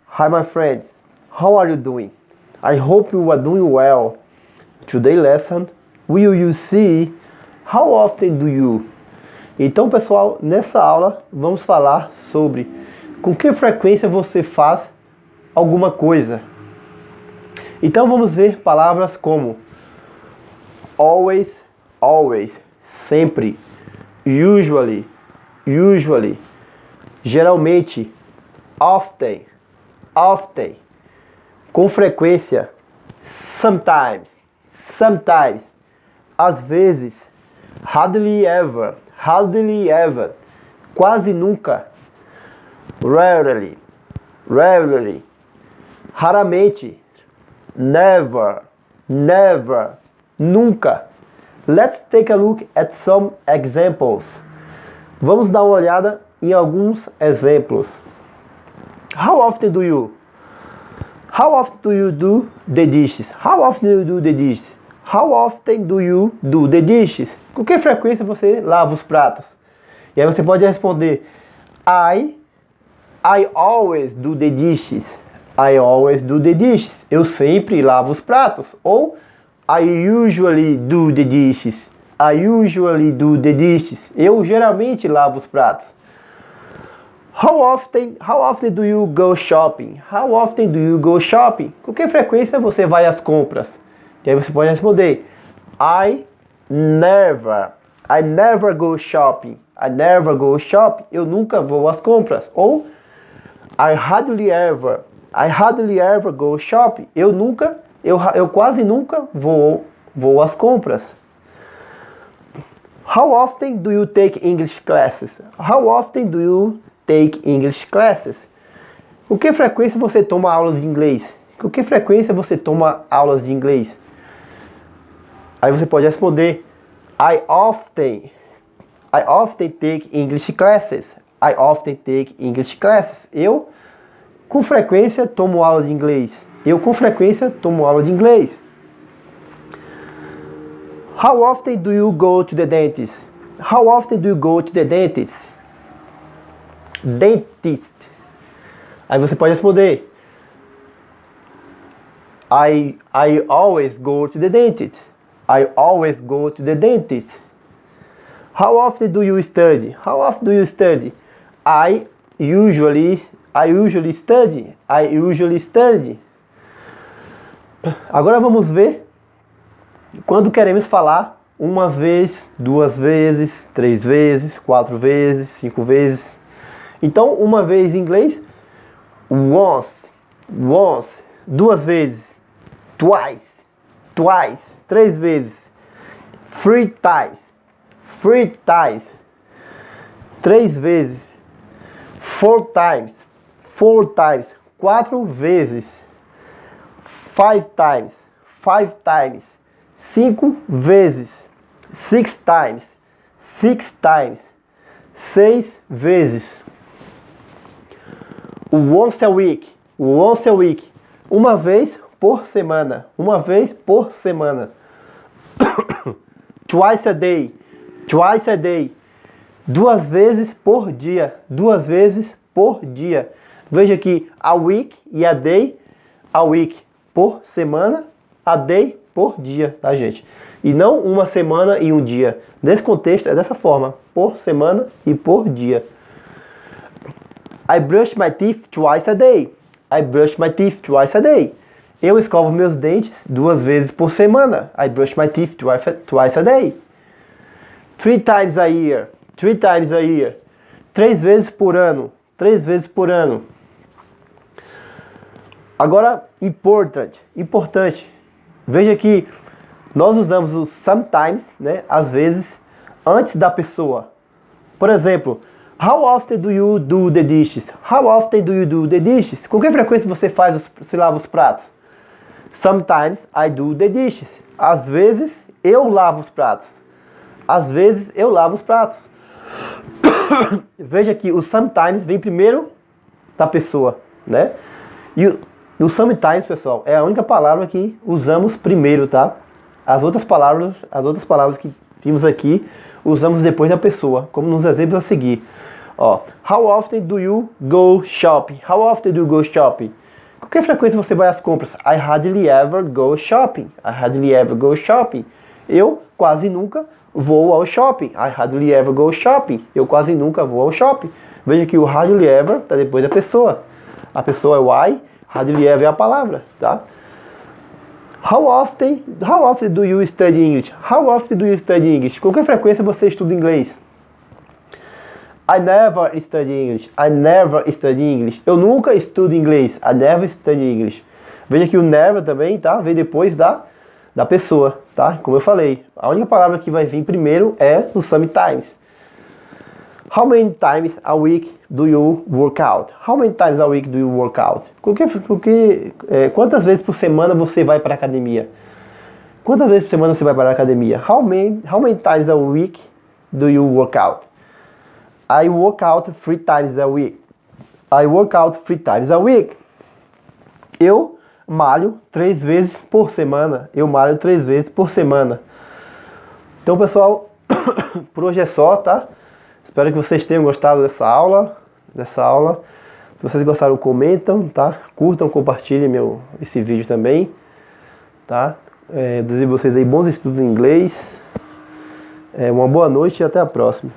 Hi my friend, how are you doing? I hope you are doing well. Today's lesson, will you see? How often do you? Então, pessoal, nessa aula vamos falar sobre com que frequência você faz alguma coisa. Então vamos ver palavras como always, always, sempre, usually, usually, geralmente, often, often, com frequência, sometimes, sometimes, às vezes, hardly ever, hardly ever, quase nunca, rarely, rarely, raramente, never, never, nunca. Let's take a look at some examples. Vamos dar uma olhada em alguns exemplos. How often do you? How often do you do the dishes? How often do you do the dishes? How often do you do the dishes? Com que frequência você lava os pratos? E aí você pode responder I always do the dishes. I always do the dishes. Eu sempre lavo os pratos. Ou I usually do the dishes. I usually do the dishes. Eu geralmente lavo os pratos. How often do you go shopping? How often do you go shopping? Com que frequência você vai às compras? E aí você pode responder I never go shopping. I never go shopping. Eu nunca vou às compras. Ou I hardly ever go shopping. Eu quase nunca vou às compras. How often do you take English classes? How often do you take English classes? Com que frequência você toma aulas de inglês? Com que frequência você toma aulas de inglês? Aí você pode responder I often take English classes. I often take English classes. Eu com frequência tomo aula de inglês. Eu com frequência tomo aula de inglês. How often do you go to the dentist? How often do you go to the dentist? Dentist. Aí você pode responder I always go to the dentist. I always go to the dentist. How often do you study? How often do you study? I usually study. I usually study. Agora vamos ver quando queremos falar uma vez, duas vezes, três vezes, quatro vezes, cinco vezes. Então, uma vez em inglês, once, duas vezes, twice, três vezes, three times, três vezes, four times, quatro vezes, five times, cinco vezes, six times, seis vezes. Once a week, uma vez por semana, Twice a day, duas vezes por dia, Veja aqui a week e a day, a week por semana, a day por dia, tá, gente? E não uma semana e um dia. Nesse contexto é dessa forma, por semana e por dia. I brush my teeth twice a day. Eu escovo meus dentes duas vezes por semana. I brush my teeth twice a day. Three times a year. Três vezes por ano. Agora, importante. Veja que nós usamos o sometimes, né, às vezes, antes da pessoa. Por exemplo, how often do you do the dishes? Com que frequência você lava os pratos? Sometimes I do the dishes. Às vezes eu lavo os pratos. Veja que o sometimes vem primeiro da pessoa, né? E o sometimes, pessoal, é a única palavra que usamos primeiro, tá? As outras palavras que vimos aqui, usamos depois da pessoa, como nos exemplos a seguir. Ó, how often do you go shopping? How often do you go shopping? Com que frequência você vai às compras? I hardly ever go shopping. I hardly ever go shopping. Eu quase nunca vou ao shopping. I hardly ever go shopping. Eu quase nunca vou ao shopping. Veja que o hardly ever está depois da pessoa. A pessoa é o I, hardly ever é a palavra, tá? How often do you study English? How often do you study English? Com que frequência você estuda inglês? I never study English. I never study English. Eu nunca estudo inglês. I never study English. Veja que o never também, tá? Vem depois da pessoa, tá? Como eu falei, a única palavra que vai vir primeiro é no sometimes. How many times a week do you work out? How many times a week do you work out? Quantas vezes por semana você vai para a academia? Quantas vezes por semana você vai para a academia? How many times a week do you work out? I work out 3 times a week. I work out 3 times a week. Eu malho 3 vezes por semana. Eu malho 3 vezes por semana. Então, pessoal, por hoje é só, tá? Espero que vocês tenham gostado dessa aula. Se vocês gostaram, comentam, tá? Curtam, compartilhem esse vídeo também, tá? Desejo a vocês aí bons estudos em inglês. Uma boa noite e até a próxima.